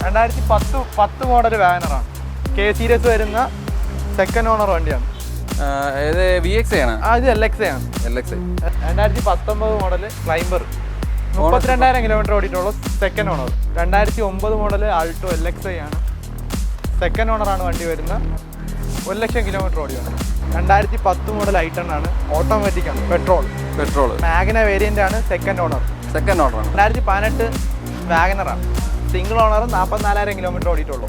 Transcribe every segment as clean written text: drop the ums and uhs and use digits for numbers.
2010 model വാഗനറാണ്. K series വരുന്ന second owner വണ്ടിയാണ്. ഇത് VX ആണ്. ഇത് LX ആണ്. 2019 മോഡൽ ക്ലൈംബർ 32,000 കിലോമീറ്റർ ഓടിയിട്ടുള്ള second owner. 2009 model Alto LXi ആണ്. സെക്കൻഡ് ഓണറാണ് വണ്ടി വരുന്ന. 1,00,000 കിലോമീറ്റർ ഓടിയാണ്. 2010 മോഡൽ I10 ആണ്. ഓട്ടോമാറ്റിക് ആണ്. പെട്രോൾ മാഗ്ന വേരിയന്റ് ആണ്. Second owner. 2018 വാഗനറാണ്. Single owner. 44,000 കിലോമീറ്റർ ഓടിയിട്ടുള്ളൂ.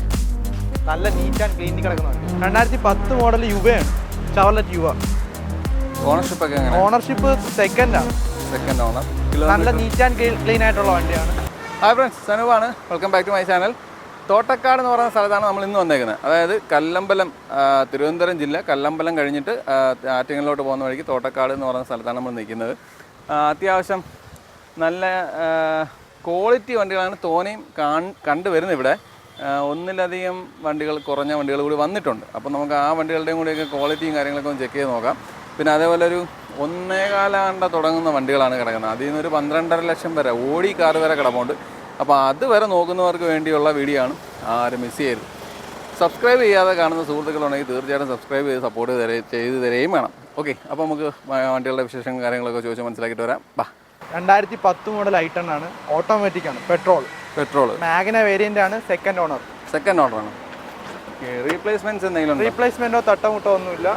നല്ല നീറ്റ് ആൻഡ് ക്ലീനിൽ കിടക്കുന്ന വണ്ടി. 2010 മോഡൽ യുവയാണ്. Chevrolet UVA. ഓണർഷിപ്പ് സെക്കൻഡ് ആണ്. Second owner. നല്ല നീറ്റ് ആൻഡ് ക്ലീൻ ആയിട്ടുള്ള വണ്ടിയാണ്. ഹായ് ഫ്രണ്ട്സ്, സനുവാണ്. Welcome back to my channel. Thottakkad എന്ന് പറയുന്ന സ്ഥലത്താണ് നമ്മൾ ഇന്ന് വന്നേക്കുന്നത്. അതായത് കല്ലമ്പലം, തിരുവനന്തപുരം ജില്ല കല്ലമ്പലം കഴിഞ്ഞിട്ട് ആറ്റിങ്ങലിലോട്ട് പോകുന്ന വഴിക്ക് തോട്ടക്കാട് എന്ന് പറയുന്ന സ്ഥലത്താണ് നമ്മൾ നിൽക്കുന്നത്. അത്യാവശ്യം നല്ല ക്വാളിറ്റി വണ്ടികളാണ് തോനെയും കണ്ടുവരുന്നത് ഇവിടെ. ഒന്നിലധികം വണ്ടികൾ, കുറഞ്ഞ വണ്ടികൾ കൂടി വന്നിട്ടുണ്ട്. അപ്പോൾ നമുക്ക് ആ വണ്ടികളുടെയും കൂടിയൊക്കെ ക്വാളിറ്റിയും കാര്യങ്ങളൊക്കെ ഒന്ന് ചെക്ക് ചെയ്ത് നോക്കാം. പിന്നെ അതേപോലെ ഒരു 1.25 തുടങ്ങുന്ന വണ്ടികളാണ് കിടക്കുന്നത്. അതിൽ നിന്നൊരു 12.5 ലക്ഷം വരെ ഓടി കാർ വരെ കിടപ്പുണ്ട്. അപ്പോൾ അതുവരെ നോക്കുന്നവർക്ക് വേണ്ടിയുള്ള വീഡിയോ ആണ്. ആരും മിസ് ചെയ്യരുത്. സബ്സ്ക്രൈബ് ചെയ്യാതെ കാണുന്ന സുഹൃത്തുക്കളുണ്ടെങ്കിൽ തീർച്ചയായിട്ടും സബ്സ്ക്രൈബ് ചെയ്ത് സപ്പോർട്ട് ചെയ്ത് തരുകയും വേണം. ഓക്കെ, അപ്പോൾ നമുക്ക് വണ്ടികളുടെ വിശേഷങ്ങളും കാര്യങ്ങളൊക്കെ ചോദിച്ച് മനസ്സിലാക്കിയിട്ട് വരാം. 2010 മോഡൽ I10 ആണ്. ഓട്ടോമാറ്റിക് ആണ്. പെട്രോൾ മാഗ്ന വേരിയന്റ് ആണ്. സെക്കൻഡ് ഓണർ ആണ്. റീപ്ലേസ്മെന്റ്സ് എന്തെങ്കിലും? റീപ്ലേസ്മെന്റോ തട്ടമുട്ടോ ഒന്നുമില്ല.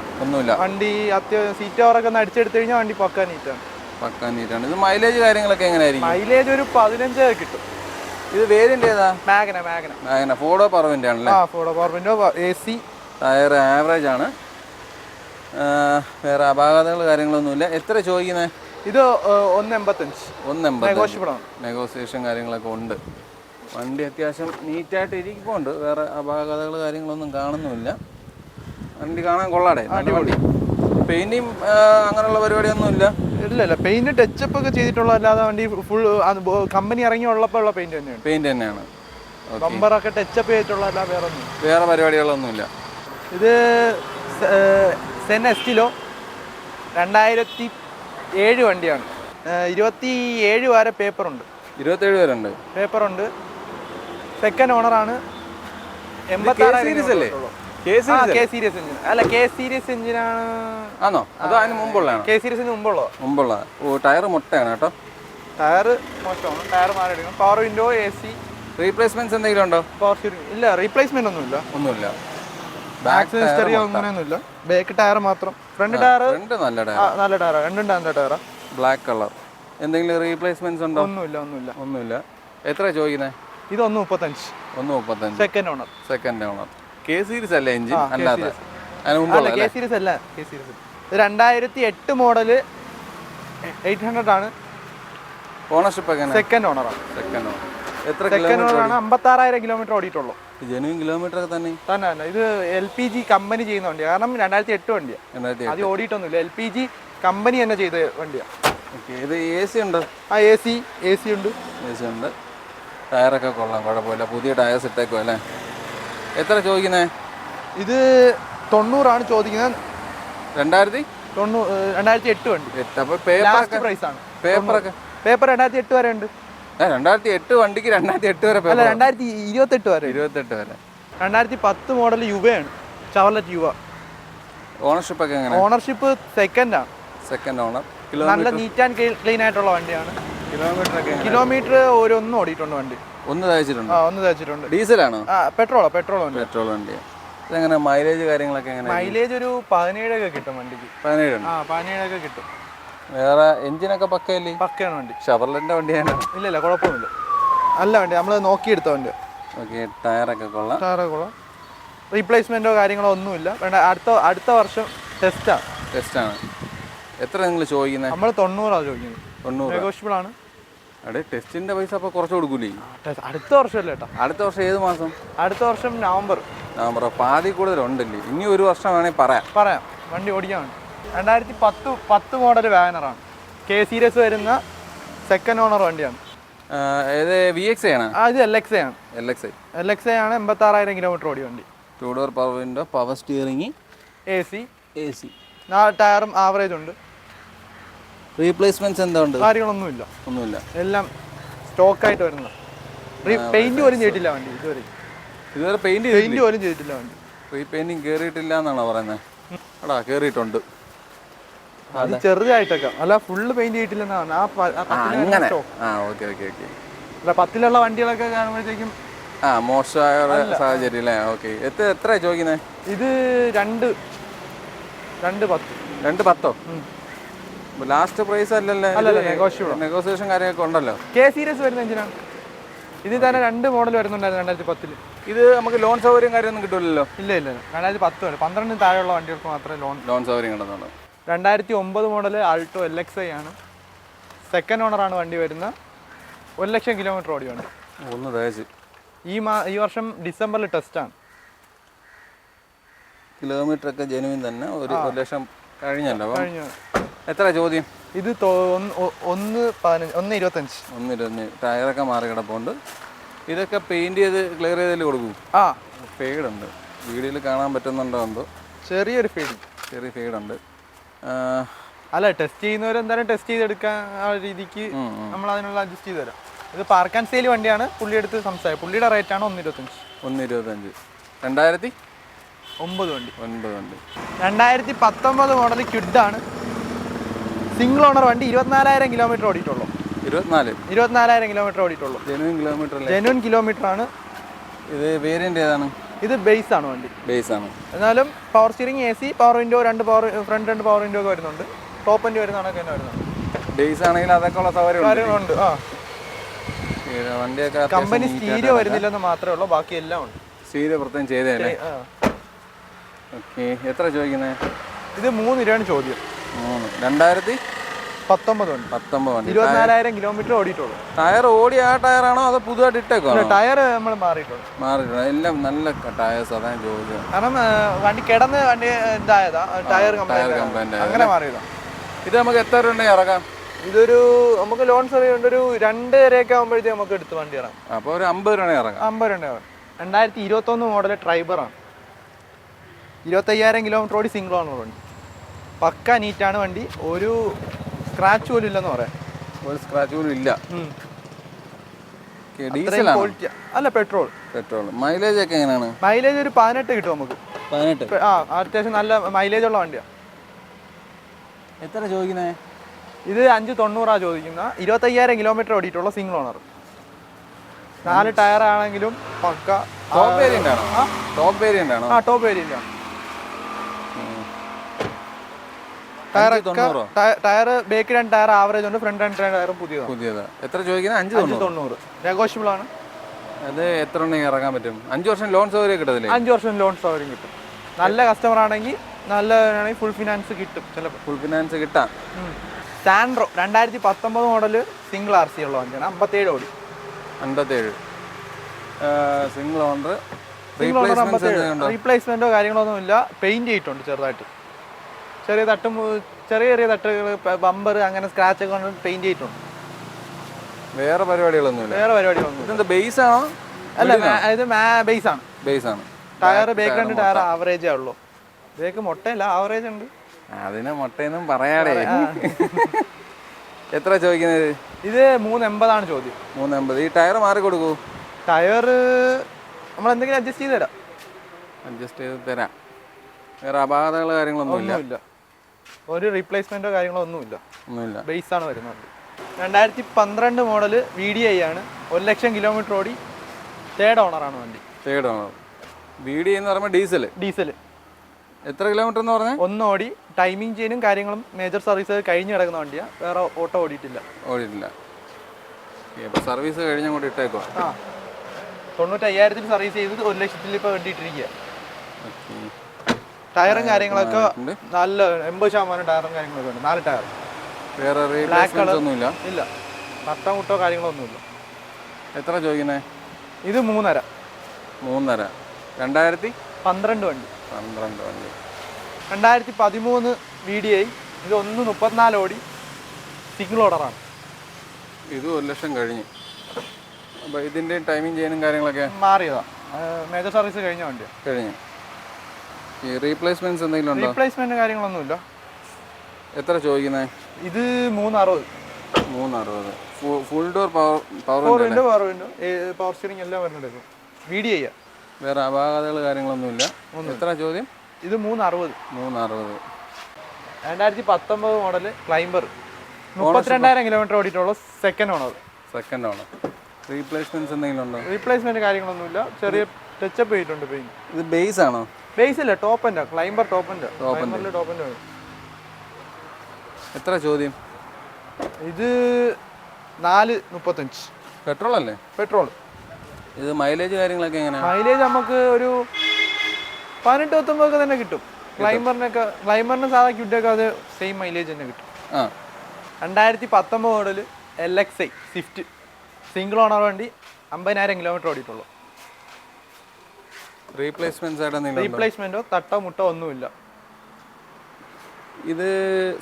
വണ്ടി അത്യാവശ്യം സീറ്റ് കവറൊക്കെ ഒന്ന് അടിച്ചെടുത്ത് കഴിഞ്ഞാൽ വണ്ടി പക്കാ നീറ്റാണ്. ഇത് മൈലേജ് കാര്യങ്ങളൊക്കെ എങ്ങനെയായിരിക്കും? മൈലേജ് ഒരു 15 കിട്ടും. ഇത് വേരിയന്റ് ഏതാ? മാഗ്ന. ഫോർഡോ പവർ വിൻഡോ ആണല്ലേ? Four door power window, AC. Tyre average ആണ്. വേറെ അപാകതകൾ കാര്യങ്ങളൊന്നുമില്ല. എത്ര ചോദിക്കുന്നത്? ഇത് 1.85. നെഗോസിയേഷൻ കാര്യങ്ങളൊക്കെ ഉണ്ട്. വണ്ടി അത്യാവശ്യം നീറ്റായിട്ട് ഇരിക്കുന്നുണ്ട്. വേറെ അപാകതകൾ കാര്യങ്ങളൊന്നും കാണുന്നുമില്ല. വണ്ടി കാണാൻ കൊള്ളാടെ, അടിപൊളി. പെയിന്റിങ് അങ്ങനെയുള്ള പരിപാടിയൊന്നും ഇല്ല. പെയിന്റ് ടച്ചപ്പ് ഒക്കെ ചെയ്തിട്ടുള്ള, അല്ലാതെ വണ്ടി ഫുൾ കമ്പനി ഇറങ്ങി ഉള്ളപ്പോൾ ഉള്ള പെയിന്റ് തന്നെയാണ്. ബമ്പറൊക്കെ ടച്ചപ്പ് ചെയ്തിട്ടുള്ള, അല്ല വേറെ പരിപാടികളൊന്നുമില്ല. ഇത് സെൻ എസ്റ്റിലോ 2007 വണ്ടിയാണ്. 27 വരെ പേപ്പറുണ്ട്. 27 വരെ ഉണ്ട്. പേപ്പറുണ്ട്. സെക്കൻഡ് ഓണറാണ്. 86,000 കെ സീരീസ് എഞ്ചിൻ. അല്ല, കെ സീരീസ് എഞ്ചിനാണ്. ആണോ? അതോ അതിന് മുമ്പുള്ളതാണ്? കെ സീരീസിന് മുമ്പുള്ള. ടയർ മുട്ടയാണ് കേട്ടോ. ടയർ മോശമാണ്. ടയർ മാറി എടുക്കണം. Power window, AC. റീപ്ലേസ്മെന്റ്സ് എന്തെങ്കിലും ഉണ്ടോ? പവർ സ്റ്റിയറിംഗ് ഇല്ല. റീപ്ലേസ്മെന്റ് ഒന്നുമില്ല. ഒന്നുമില്ല. ബാക്ക് ടയർ മാത്രം. ഫ്രണ്ട് ടയർ നല്ല ടയർ. രണ്ടും നല്ല ടയറാ. Black colour. എന്തെങ്കിലും റീപ്ലേസ്മെന്റ്സ് ഉണ്ടോ? ഒന്നുമില്ല. എത്ര ചോദിക്കുന്നത്? ഇത് 1.35. Second owner. കെ സീരീസ് അല്ലേ എഞ്ചിൻ? അല്ലാതെ കെ സീരീസ് അല്ല. 2008 മോഡല് 800 ആണ്. ഓണർഷിപ്പ് ഒക്കെ സെക്കൻഡ് ഓണറാണ്. എത്ര സെക്കൻഡ് ഓണറാണ്. 56,000 കിലോമീറ്റർ ഓടിയിട്ടുള്ളൂ. ജെനുവിൻ കിലോമീറ്റർ ഒക്കെ തന്നെ. ഇത് LPG കമ്പനി ചെയ്യുന്ന വണ്ടിയാണ്. കാരണം 2008 വണ്ടിയാണ്. അത് ഓടിയിട്ടൊന്നുമില്ല. LPG കമ്പനി തന്നെ ചെയ്ത വണ്ടിയാണ്. ഇത് AC ഉണ്ട്. AC ഉണ്ട്. ടയറൊക്കെ കൊള്ളാം, കുഴപ്പമില്ല. പുതിയ ടയർസ് ഇട്ടേക്കോ അല്ലേ? എത്ര ചോദിക്കുന്നത്? ഇത് 90 ആണ് ചോദിക്കുന്നത്. 2008 വണ്ടി. അപ്പോൾ പ്രൈസ് ആണ്. പേപ്പർ 2008 വരെ ഉണ്ട്. 2008 വണ്ടിക്ക് 2008 വരെ? അല്ല, 2028 വരെ. 2010 മോഡൽ യുവയാണ്. Chevrolet UVA. ഓണർഷിപ്പ് ഒക്കെ എങ്ങനെ? Ownership second owner. നല്ല നീറ്റ് ആൻഡ് ക്ലീൻ ആയിട്ടുള്ള വണ്ടിയാണ്. കിലോമീറ്റർ ഒന്നും ഓടിയിട്ടുണ്ട് വണ്ടി. ഒന്ന് തയ്ച്ചിട്ടുണ്ട്. ഡീസലാണോ? പെട്രോൾ വണ്ടി. ഇതെങ്ങനെ മൈലേജ് കാര്യങ്ങളൊക്കെ എങ്ങനെ? മൈലേജ് ഒരു 17 ഒക്കെ കിട്ടും വണ്ടിക്ക്. 17 ഒക്കെ കിട്ടും. വേറെ എഞ്ചിനൊക്കെ പക്കയല്ലേ? പക്കയാണ് വണ്ടി. ഷവർലെറ്റിന്റെ വണ്ടിയാണ്. ഇല്ല, കുഴപ്പമൊന്നുമില്ല. നല്ല വണ്ടി. നമ്മൾ നോക്കിയെടുത്ത വണ്ടി. ടയറൊക്കെ കൊള്ളാം. റീപ്ലേസ്മെന്റോ കാര്യങ്ങളോ ഒന്നുമില്ല. അടുത്ത വർഷം ടെസ്റ്റാണ്. എത്ര നിങ്ങൾ ചോദിക്കുന്നത്? നമ്മൾ 90 ചോദിക്കുന്നത്. 90 നെഗോഷ്യബിൾ ആണ്. ടെസ്റ്റിന്റെ പൈസ അപ്പൊ കുറച്ച് കൊടുക്കൂലേ? അടുത്ത വർഷമല്ലേ ഏട്ടാ? അടുത്ത വർഷം ഏത് മാസം? അടുത്ത വർഷം നവംബർ. പാതി കൂടുതലുണ്ടല്ലേ? ഇനി ഒരു വർഷം വേണമെങ്കിൽ പറയാം. വണ്ടി ഓടിക്കാൻ. 2010 മോഡൽ വാഗനറാണ്. കെ സീരീസ് വരുന്ന സെക്കൻഡ് ഓണർ വണ്ടിയാണ്. ഇത് VX ആണ്. ഇത് LXi ആണ്. LXi ആണ്. 86,000 കിലോമീറ്റർ ഓടിയ വണ്ടി. 2 door power window, power steering, AC. ടയറും ആവറേജ് ഉണ്ട്. റീപ്ലേസ്മെന്റ്സ് എന്താ ഉണ്ട്? കാര്യങ്ങളൊന്നുമില്ല. എല്ലാം സ്റ്റോക്ക് ആയിട്ട് വരുന്നത്. പെയിന്റ് പോലും ചെയ്തിട്ടില്ല വണ്ടി ഇതുവരെ. ഇതുവരെ പെയിന്റ് പോലും ചെയ്തിട്ടില്ല വണ്ടി. റീപെയിന്റിങ് കയറിയിട്ടില്ല എന്നാണോ പറയുന്നത്? എടാ കയറിയിട്ടുണ്ട്. അത് ചെറുതായിട്ടൊക്കെ അല്ല ഫുള്ള് പെയിന്റ് ചെയ്തിട്ടില്ലെന്നാണ് അങ്ങനെ. Okay okay okay. അല്ല 10ലുള്ള വണ്ടികളൊക്കെ കാണുമ്പോഴത്തേക്കും മോശമായ സാഹചര്യം അല്ലേ? ഓക്കെ. എത്ര ചോദിക്കുന്നത്? ഇത് 210. 210. ലാസ്റ്റ് പ്രൈസ് അല്ലല്ലേ? നെഗോസിയേഷൻ കാര്യമൊക്കെ ഉണ്ടല്ലോ. കെ സീരീസ് വരുന്ന എഞ്ചിനാണ്. ഇതിൽ തന്നെ 2 മോഡൽ വരുന്നുണ്ടായിരുന്നു 2010. ഇത് നമുക്ക് ലോൺ സൗകര്യം കാര്യമൊന്നും കിട്ടില്ലല്ലോ? ഇല്ല 2010 12 താഴെയുള്ള വണ്ടികൾക്ക് മാത്രമേ ലോൺ സൗകര്യം കിട്ടുന്നുള്ളൂ. 2009 മോഡൽ ആൾട്ടോ LXi ആണ്. സെക്കൻഡ് ഓണറാണ് വണ്ടി വരുന്നത്. 1,00,000 കിലോമീറ്റർ ഓടി വണ്ടി. ഒന്ന് തേച്ച് ഈ വർഷം ഡിസംബറിൽ ടെസ്റ്റാണ്. കിലോമീറ്റർ ഒക്കെ ജെനുവിൻ തന്നെ. 1,00,000 കഴിഞ്ഞല്ലോ. എത്ര ചോദ്യം? ഇത് 1,25. ടയറൊക്കെ മാറി കിടപ്പുണ്ട്. ഇതൊക്കെ പെയിന്റ് ചെയ്ത് ക്ലിയർ ചെയ്തതിൽ കൊടുക്കും. ഫെയ്ഡുണ്ട്. വീഡിയോയിൽ കാണാൻ പറ്റുന്നുണ്ടോ എന്തോ ചെറിയൊരു ഫെയ്ഡ് ഉണ്ട്. അല്ല ടെസ്റ്റ് ചെയ്യുന്നവർ എന്തായാലും ടെസ്റ്റ് ചെയ്തെടുക്കാൻ ആ രീതിക്ക് നമ്മൾ അതിനുള്ള അഡ്ജസ്റ്റ് ചെയ്ത് തരാം. ഇത് പാർക്ക് ആൻഡ് സെയിൽ വണ്ടിയാണ്. പുള്ളി എടുത്ത് സംസാരിക്കും. പുള്ളിയുടെ റേറ്റ് ആണ് 1,25. 2009 വണ്ടി. 9 2019 മോഡൽ ക്വിഡാണ്. സിംഗിൾ ഓണർ വണ്ടി. 24,000 കിലോമീറ്റർ ഓടിയിട്ടുള്ളൂ. 24,000 കിലോമീറ്റർ ഓടിയിട്ടുള്ളൂ. ജെനുവിൻ കിലോമീറ്റർ ആണ്. ഇത് വേരിയന്റ് ഏതാണ്? ഇത് ബേസ് ആണ് വണ്ടി. എന്നാലും power steering, AC, power window, front 2 power window ഒക്കെ വരുന്നുണ്ട്. ടോപ്പ് എൻഡ് വരുന്നതാണ് തന്നെ വരുന്നത്. ബേസ് ആണെങ്കിൽ അതൊക്കെ ഉള്ള സൗകര്യമുണ്ട്. വണ്ടിയൊക്കെ കമ്പനി സ്റ്റീരിയോ വരുന്നില്ലെന്ന് മാത്രമേ ഉള്ളൂ. ബാക്കി എല്ലാം ഉണ്ട്. സ്റ്റീരിയോ പ്രത്യേകം ചെയ്തല്ലേ? ഓക്കെ. എത്ര ചോദിക്കുന്നത്? ഇത് 3 രൂപയാണ് ചോദ്യം. 2019 വണ്ടി. 24,000 കിലോമീറ്റർ ഓടിയിട്ടുള്ളൂ. ടയർ ഓടിയ ആ ടയറാണോ അതോ പുതുതായിട്ട് ഇട്ടേക്കോ? ടയർ നമ്മൾ മാറിയിട്ടുണ്ട്. എല്ലാം നല്ല ടയേഴ്സ്. അതാണ് ചോദിച്ചത്. കാരണം വണ്ടി കിടന്ന് വണ്ടി ഇതായതാ. ടയർ കംപ്ലൈന്റ് അങ്ങനെ മാറിയതാ. ഇത് നമുക്ക് എത്ര രൂപ ഇറക്കാം? ഇതൊരു നമുക്ക് ലോൺ സൗകര്യം ഒരു 2 വരെയൊക്കെ ആകുമ്പോഴത്തേക്ക് നമുക്ക് എടുത്ത് വണ്ടി ഇറങ്ങാം. അപ്പോൾ ഒരു 50 രൂപ ഇറങ്ങാം. 50 രൂപ ഇറങ്ങാം. 2021 മോഡൽ ട്രൈബറാണ്. 25,000 കിലോമീറ്റർ ഓടി സിംഗിൾ ഓണർ വണ്ടി. പക്ക നീറ്റാണ് വണ്ടി. ഒരു സ്ക്രാച്ച് പോലും ഇല്ലെന്ന് പറയാം. ഒരു സ്ക്രാച്ച് പോലും ഇല്ല. അല്ല പെട്രോൾ. മൈലേജ് ഒക്കെ എങ്ങനെയാണ്? മൈലേജ് ഒരു 18 കിട്ടും നമുക്ക്. 18. അത്യാവശ്യം നല്ല മൈലേജ് ഉള്ള വണ്ടിയാണ്. എത്ര ചോദിക്കുന്നത്? ഇത് 590 ചോദിക്കുന്ന. 25,000 കിലോമീറ്റർ ഓടിയിട്ടുള്ള സിംഗിൾ ഓണർ. 4 ടയർ ആണെങ്കിലും പക്ക. ടോപ്പ് വേരിയന്റ് ആണോ? ടോപ്പ് വേരിയന്റ് ആണ്. ടയർ ബേക്ക് 2 ടയർ ആവറേജ് ഉണ്ട്. ഫ്രണ്ട് 2 ടയറും പുതിയതാണ്. എത്ര ചോദിക്കുന്നത്? 590. നെഗോഷ്യബിൾ ആണ്. അത് എത്ര ഉണ്ടെങ്കിൽ ഇറങ്ങാൻ പറ്റും? 5 വർഷം ലോൺ സൗകര്യം കിട്ടത്തില്ലേ? 5 വർഷം ലോൺ സൗകര്യം കിട്ടും. നല്ല കസ്റ്റമർ ആണെങ്കിൽ ഫുൾ ഫിനാൻസ് കിട്ടും. ചിലപ്പോൾ ഫുൾ ഫിനാൻസ് കിട്ടാം. സാൻഡ്രോ 2019 മോഡൽ സിംഗിൾ RC ഉള്ള വണ്ടിയാണ്. 57 ഓടി. 57 സിംഗിൾ ഓണർ. റീപ്ലേസ്മെന്റോ കാര്യങ്ങളൊന്നും ഇല്ല. പെയിന്റ് ചെയ്തിട്ടുണ്ട് ചെറുതായിട്ട്. ചെറിയ തട്ടുകൾ, ബമ്പർ, അങ്ങനെ സ്ക്രാച്ച് ഒക്കെ കൊണ്ട് പെയിന്റ് ചെയ്തിട്ടുണ്ട്. വേറെ പരിപാടികളൊന്നും. ഇതെന്താ ബേസ് ആണോ? അല്ല ഇത് ബേസ് ആണ്. ടയർ ബേക്ക് 2 ടയർ ആവറേജേ ഉള്ളൂ. ബേക്ക് മൊട്ടയല്ല, ആവറേജ് ഉണ്ട്. അതിനെ മൊട്ടയൊന്നും പറയാടേ. എത്ര ചോദിക്കുന്നത്? ഇത് 380 ചോദ്യം. 380. ഈ ടയർ മാറി കൊടുക്കൂ? ടയർ നമ്മൾ എന്തെങ്കിലും അഡ്ജസ്റ്റ് ചെയ്ത് തരാം. വേറെ അപാകതകൾ കാര്യങ്ങളൊന്നും ഇല്ല. ഒരു റീപ്ലേസ്മെന്റോ കാര്യങ്ങളോ ഒന്നുമില്ല. ബേസ് ആണ് വരുന്നത്. 2012 മോഡൽ VDI ആണ്. 1,00,000 കിലോമീറ്റർ ഓടി. 3rd ഓണറാണ് വണ്ടി. VDI എന്ന് പറയുമ്പോൾ ഡീസൽ. എത്ര കിലോമീറ്റർ എന്ന് പറഞ്ഞാൽ? 1 ഓടി. ടൈമിംഗ് ചെയിനും കാര്യങ്ങളും മേജർ സർവീസ് കഴിഞ്ഞ് കിടക്കുന്ന വണ്ടിയാണ്. വേറെ ഓട്ടോ ഓടിയിട്ടില്ല. അപ്പോൾ സർവീസ് കഴിഞ്ഞങ്ങോട്ട് ഇട്ടേക്കോ? 95,000 സർവീസ് ചെയ്ത് 1,00,000 ഇപ്പോൾ വേണ്ടിയിട്ടിരിക്കുക. ടയറും കാര്യങ്ങളൊക്കെ നല്ല 80% ടയറും കാര്യങ്ങളൊക്കെ ഉണ്ട്. 4 ടയർ. വേറെ ഒന്നുമില്ല. നട്ടം മുട്ടോ കാര്യങ്ങളൊന്നുമില്ല. എത്ര ചോദിക്കുന്നത്? ഇത് 3.5. 2012 വണ്ടി. 2013 VDI. ഇത് 1.34 ഓടി. സിംഗിൾ ഓർഡറാണ്. ഇത് 1,00,000 കഴിഞ്ഞു. അപ്പോൾ ഇതിൻ്റെ ടൈമിംഗ് ചെയ്യാനും കാര്യങ്ങളൊക്കെ മാറിയതാണ്. മേജർ സർവീസ് കഴിഞ്ഞ വണ്ടിയാണ്. ഈ റീപ്ലേസ്മെന്റ്സ് എന്തെങ്കിലും ഉണ്ടോ? റീപ്ലേസ്മെന്റ് കാര്യങ്ങളൊന്നുമില്ല. എത്ര ചോദിക്കുന്നത്? ഇത് 360. 360. Full door power power window power steering എല്ലാം വരുന്നുണ്ട്. വീഡിയോ ചെയ്യാം. വേറെ അപാകതകൾ കാര്യങ്ങളൊന്നുമില്ല. എത്ര ചോദ്യം? ഇത് 360. 360. 2019 മോഡൽ ക്ലൈംബർ, 32,000 കിലോമീറ്റർ ഓടിയിട്ടുള്ള second owner. Second owner. Replacements എന്തെങ്കിലും ഉണ്ടോ? റീപ്ലേസ്മെന്റ് കാര്യങ്ങളൊന്നുമില്ല. ചെറിയ ടച്ചപ്പ് ചെയ്തിട്ടുണ്ട് പെയിന്റ്. ഇത് ബേസ് ആണോ? ബേസ് ഇല്ല, ടോപ്പൻ്റെ ക്ലൈംബർ ടോപ്പൻ്റെ. ടോപ്പൻ്റെ. എത്ര ചോദ്യം? ഇത് 435. പെട്രോൾ അല്ലേ? പെട്രോൾ. ഇത് മൈലേജ് കാര്യങ്ങളൊക്കെ എങ്ങനെയാണ്? മൈലേജ് നമുക്ക് ഒരു 18-19 തന്നെ കിട്ടും. ക്ലൈംബറിന് സാധാ ക്യൂട്ടൊക്കെ അത് സെയിം മൈലേജ് തന്നെ കിട്ടും. 2019 model LXi Swift single owner വണ്ടി, 50,000 കിലോമീറ്റർ ഓടിയിട്ടുള്ളൂ. റീപ്ലേസ്മെന്റോ തട്ടോ മുട്ടോ ഒന്നുമില്ല. ഇത്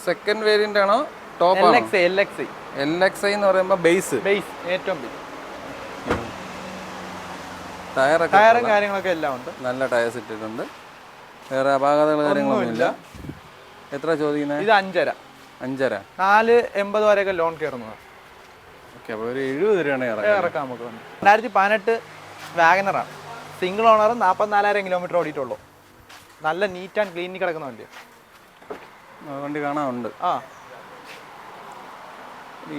സെക്കൻഡ് വേരിയന്റ് ആണോ? ടോപ്പ് LXi എന്ന് പറയുമ്പോൾ ബേസ് ഏറ്റവും ബേസ്. ടയറും കാര്യങ്ങളൊക്കെ എല്ലാം ഉണ്ട്. നല്ല ടയർസ് ഇട്ടിട്ടുണ്ട്. വേറെ അപാകതകൾ കാര്യങ്ങളൊന്നുമില്ല. എത്ര ചോദിക്കുന്നത്? ഇത് 5.5. 480 വരെയൊക്കെ ലോൺ കയറുന്നതാണ്. ഓക്കെ, അപ്പോൾ ഒരു 70 രൂപയാണ് ഇറക്കാം നമുക്ക്. 2018 വാഗനറാണ്, സിംഗിൾ ഓണർ, 44,000 കിലോമീറ്റർ ഓടിയിട്ടുള്ളൂ. നല്ല നീറ്റ് ആൻഡ് ക്ലീനിൽ കിടക്കുന്ന വണ്ടിയാണ്. വണ്ടി കാണാനുണ്ട്.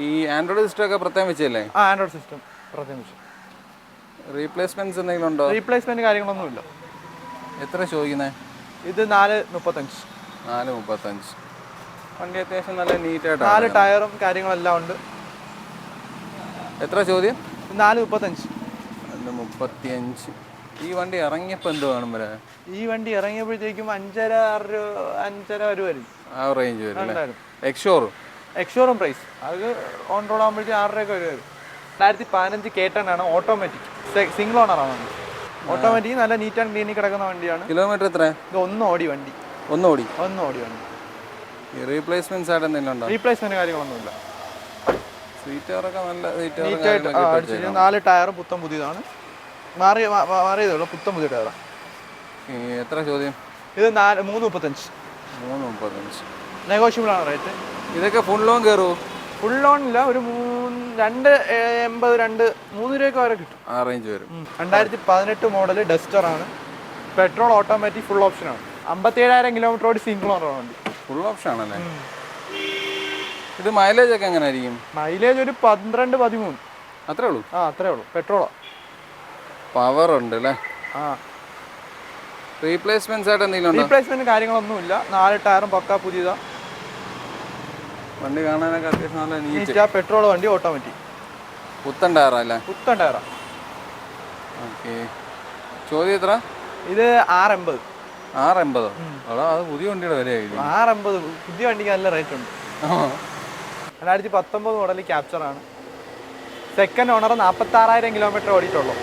ഈ ആൻഡ്രോയിഡ് സിസ്റ്റം ഒക്കെ പ്രത്യേകം വെച്ചല്ലേ? ആൻഡ്രോയിഡ് സിസ്റ്റം പ്രത്യേകം വെച്ചു. റീപ്ലേസ്മെന്റ്സ് എന്തെങ്കിലും ഉണ്ടോ? റീപ്ലേസ്മെന്റ് കാര്യങ്ങളൊന്നുമില്ല. എത്ര ചോദിക്കുന്നത്? ഇത് 435. 435. വണ്ടി അത്യാവശ്യം നല്ല നീറ്റായിട്ട്. 4 ടയറും കാര്യങ്ങളെല്ലാം ഉണ്ട്. എത്ര ചോദ്യം? 435. 435. ഈ വണ്ടി ഇറങ്ങിയപ്പോൾ എന്ത് വേണം വരെ? ഈ വണ്ടി ഇറങ്ങിയപ്പോഴത്തേക്കും 5.5 വരും. ആ റേഞ്ച് വരും. എക്സ്ഷോറും പ്രൈസ് അത് ഓൺ റോഡ് ആകുമ്പോഴത്തേക്കും 6 വരും. 2015 K10 ആണ്, ഓട്ടോമാറ്റിക്, സിംഗിൾ ഓണറാണ്. ഓട്ടോമാറ്റിക് നല്ല നീറ്റ് ആൻഡ് ക്ലീനിൽ കിടക്കുന്ന വണ്ടിയാണ്. കിലോമീറ്റർ എത്ര? ഇത് 1 ഓടി വണ്ടി. 1 ഓടി വണ്ടി. റീപ്ലേസ്മെന്റ്സ് ആയിട്ട് എന്തെങ്കിലും ഉണ്ടോ? റീപ്ലേസ്മെന്റ് കാര്യങ്ങളൊന്നുമില്ല. സീറ്ററൊക്കെ നല്ല 4 ടയറും പുത്തൻ പുതിയതാണ്. മാറിയതേ ഉള്ളൂ, പുത്തൻ പുതിയ ടയറാണ്. എത്ര ചോദ്യം? ഇത് 335. നെഗോഷ്യബിൾ ആണ് റേറ്റ്. ഇതൊക്കെ ഫുൾ ലോൺ കയറുമോ? ഫുൾ ലോൺ ഇല്ല, ഒരു 280, 3 രൂപ വരെ കിട്ടും. ആ റേഞ്ച് വരും. 2018 മോഡൽ ഡസ്റ്റർ ആണ്, പെട്രോൾ, ഓട്ടോമാറ്റിക്, ഫുൾ ഓപ്ഷൻ ആണ്. 57,000 കിലോമീറ്റർ ഓടി സിംഗിൾ ഓണർ വണ്ടി. ഫുൾ ഓപ്ഷൻ ആണല്ലേ? ഇത് മൈലേജ് ഒക്കെ എങ്ങനെ ആയിരിക്കും? മൈലേജ് ഒരു 12-13. അത്രേ ഉള്ളൂ? അത്രേ ഉള്ളൂ. പെട്രോളോ? പവർ ഉണ്ട് അല്ലേ? റീപ്ലേസ്മെന്റ്സ് ആയിട്ട് എന്തെങ്കിലും? റീപ്ലേസ്മെന്റ് കാര്യങ്ങളൊന്നുമില്ല. 4 ടയറും പക്ക പുതിയതാ. വണ്ടി കാണാനൊക്കെ അത്യാവശ്യം നല്ല നീറ്റ്. പെട്രോൾ വണ്ടി, ഓട്ടോമാറ്റിക്, പുത്തൻ ടയറാ അല്ലേ? പുത്തൻ ടയറാ. ഓക്കെ. ചോദ്യം എത്ര? ഇത് 680. 680? അത് പുതിയ വണ്ടിയുടെ വിലയായിരിക്കും. 680 പുതിയ വണ്ടിക്ക് നല്ല റേറ്റ് ഉണ്ട്. 2019 മോഡൽ ക്യാപ്ചർ ആണ്, സെക്കൻഡ് ഓണർ, 46,000 കിലോമീറ്റർ ഓടിയിട്ടുള്ളൂ.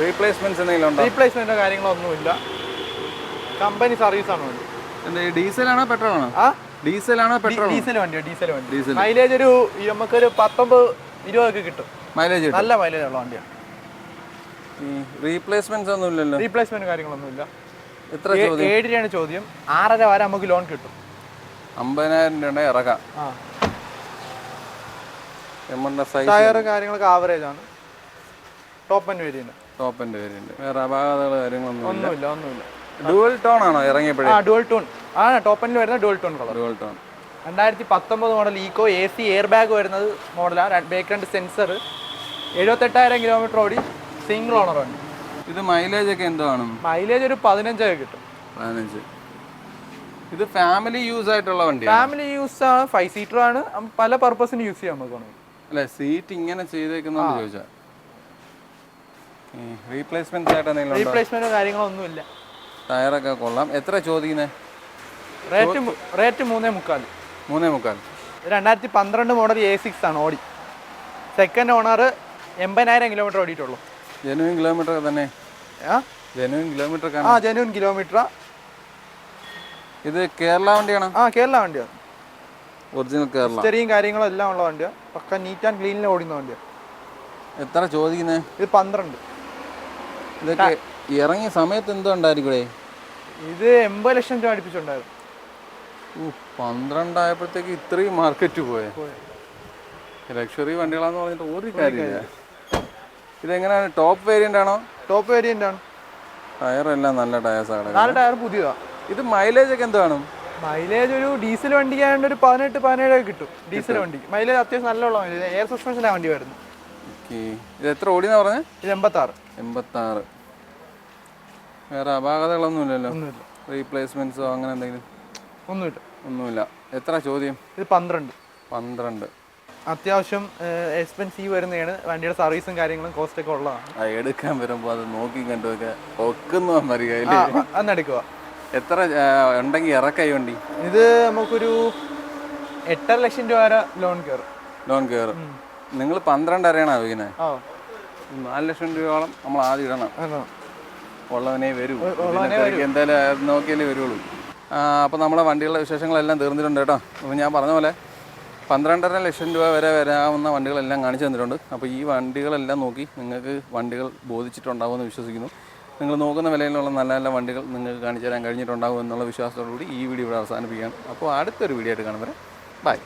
റീപ്ലേസ്മെന്റ്സ് എന്തെങ്കിലും ഉണ്ടോ? റീപ്ലേസ്മെന്റോ കാര്യങ്ങളൊന്നുമില്ല. കമ്പനി സർവീസ് ആണ് വണ്ടി. ഡീസലാണോ പെട്രോൾ ആണോ? ഡീസലാണോ പെട്രോൾ? ഡീസൽ വണ്ടി. മൈലേജ് ഒരു നമുക്കൊരു 19-20 ഒക്കെ കിട്ടും. മൈലേജ് നല്ല മൈലേജ് ഉള്ള വണ്ടിയാണ്. റീപ്ലേസ്മെന്റ്സ് ഒന്നും ഇല്ലല്ലോ? റീപ്ലേസ്മെന്റ് കാര്യങ്ങളൊന്നുമില്ല. എത്ര ചോദ്യം? 7 രൂപയാണ് ചോദ്യം. 6.5 വരെ നമുക്ക് ലോൺ കിട്ടും. 50,000 രൂപ ഇറക്കാം. ടയർ കാര്യങ്ങളൊക്കെ ആവറേജ് ആണ്. Top end variant. വേറെ അപാകതകൾ കാര്യങ്ങളൊന്നുമില്ല. ഡുവൽ ടോൺ ആണോ ഇറങ്ങിയപ്പോഴേ? ഡുവൽ ടോൺ ആണ് ടോപ്പ് എൻഡിൽ വരുന്ന dual tone colour. 2019 model Eeco, AC air bag വരുന്നത് മോഡലാണ്. ബേക്ക് 2 സെൻസർ, 78,000 കിലോമീറ്റർ ഓടി, സിംഗിൾ ഓണർ വണ്ടി. ഇത് മൈലേജ് ഒക്കെ എന്തോ ആണ്? മൈലേജ് ഒരു 15 കിട്ടും. 15. ഇത് ഫാമിലി യൂസ് ആയിട്ടുള്ള വണ്ടി? ഫാമിലി യൂസ് ആണ്, 5 സീറ്റർ ആണ്, പല പർപ്പസിന് യൂസ് ചെയ്യാൻ നമുക്ക്. അല്ലെ, സീറ്റ് ഇങ്ങനെ ചെയ്തേക്കുന്നോണ്ട് ചോദിച്ചാൽ. റീപ്ലേസ്മെന്റ് കാര്യങ്ങളൊന്നുമില്ല. ടയറൊക്കെ കൊള്ളാം. എത്ര ചോദിക്കുന്നത്? റേറ്റ് 3.25. 3.25. 2012 മോഡൽ A6 ആണ്, ഓടി, സെക്കൻഡ് ഓണർ, 80,000 കിലോമീറ്റർ ഓടിയിട്ടുള്ളൂ. ജെനുവിൻ കിലോമീറ്റർ തന്നെ? Genuine kilometre. ഇത് കേരള വണ്ടിയാണോ? കേരള വണ്ടിയാണ്. ഒറിജിനൽ കേരള. സ്റ്റെറിയും കാര്യങ്ങളും എല്ലാം ഉള്ള വണ്ടിയാണ്. പക്ക നീറ്റ് ആൻഡ് ക്ലീനിൽ ഓടുന്ന വണ്ടിയാണ്. എത്ര ചോദിക്കുന്നത്? ഇത് 12. ഇതൊക്കെ ഇറങ്ങിയ സമയത്ത് എന്തോ ഉണ്ടായിരിക്കും? ഇത് 80 ലക്ഷം രൂപ അടുപ്പിച്ചുണ്ടായിരുന്നു. 12 ആയപ്പോഴത്തേക്ക് ഇത്രയും മാർക്കറ്റ് പോയെ. ലക്ഷറി വണ്ടികളാന്ന് പറഞ്ഞിട്ട് ഒരു കാര്യമില്ല. ഇതെങ്ങനെയാണ്, ടോപ്പ് വേരിയന്റ് ആണോ? ടോപ്പ് വേരിയന്റ് ആണ്. ടയറെല്ലാം നല്ല ടയേഴ്സാണ്. 4 ടയർ പുതിയതാണ്. ഇത് മൈലേജ് ഒക്കെ എന്ത് വേണം? മൈലേജ് ഒരു ഡീസൽ വണ്ടിക്കായതുകൊണ്ട് ഒരു 18-17 ഒക്കെ കിട്ടും. ഡീസൽ വണ്ടിക്ക് മൈലേജ് അത്യാവശ്യം നല്ലുള്ള മൈലേജ്. എയർ സസ്പെൻഷനാണ് വണ്ടി വരുന്നത്. ഓക്കെ. ഇത് എത്ര ഓടിയെന്നാ പറഞ്ഞത്? ഇത് 86. 86. വേറെ അപാകതകളൊന്നുമില്ലല്ലോ? ഒന്നുമില്ല. റീപ്ലേസ്മെന്റ്സോ അങ്ങനെ എന്തെങ്കിലും? ഒന്നുമില്ല. എത്ര ചോദ്യം? ഇത് 12. അത്യാവശ്യം എക്സ്പെൻസീവ് വരുന്നതാണ്. വണ്ടിയുടെ സർവീസും കാര്യങ്ങളും കോസ്റ്റ് ഒക്കെ ഉള്ളതാണ്. എടുക്കാൻ വരുമ്പോൾ അത് നോക്കി കണ്ടുമൊക്കെ ഒക്കുന്നു പറയുക. അന്നെടുക്കുക. എത്ര ഉണ്ടെങ്കിൽ ഇറക്കായി വണ്ടി? ഇത് നമുക്കൊരു 8.5 ലക്ഷം രൂപ വരെ ലോൺ കയറും. നിങ്ങൾ 12.5 വയ്ക്കുന്നത്? 4 ലക്ഷം രൂപയോളം നമ്മൾ ആദ്യം ഇടണം. ഉള്ളവനെ വരൂ, എന്തായാലും നോക്കിയാലേ വരുള്ളൂ. അപ്പോൾ നമ്മളെ വണ്ടികളുടെ വിശേഷങ്ങളെല്ലാം തീർന്നിട്ടുണ്ട് കേട്ടോ. അപ്പോൾ ഞാൻ പറഞ്ഞ പോലെ 12.5 ലക്ഷം രൂപ വരെ വരാവുന്ന വണ്ടികളെല്ലാം കാണിച്ചു തന്നിട്ടുണ്ട്. അപ്പോൾ ഈ വണ്ടികളെല്ലാം നോക്കി നിങ്ങൾക്ക് വണ്ടികൾ ബോധിച്ചിട്ടുണ്ടാകുമെന്ന് വിശ്വസിക്കുന്നു. നിങ്ങൾ നോക്കുന്ന വിലയിലുള്ള നല്ല നല്ല വണ്ടികൾ നിങ്ങൾക്ക് കാണിച്ചു തരാൻ കഴിഞ്ഞിട്ടുണ്ടാകും എന്നുള്ള വിശ്വാസത്തോടു കൂടി ഈ വീഡിയോ ഇവിടെ അവസാനിപ്പിക്കുകയാണ്. അപ്പോൾ അടുത്തൊരു വീഡിയോ ആയിട്ട് കാണുന്നത്. ബൈ.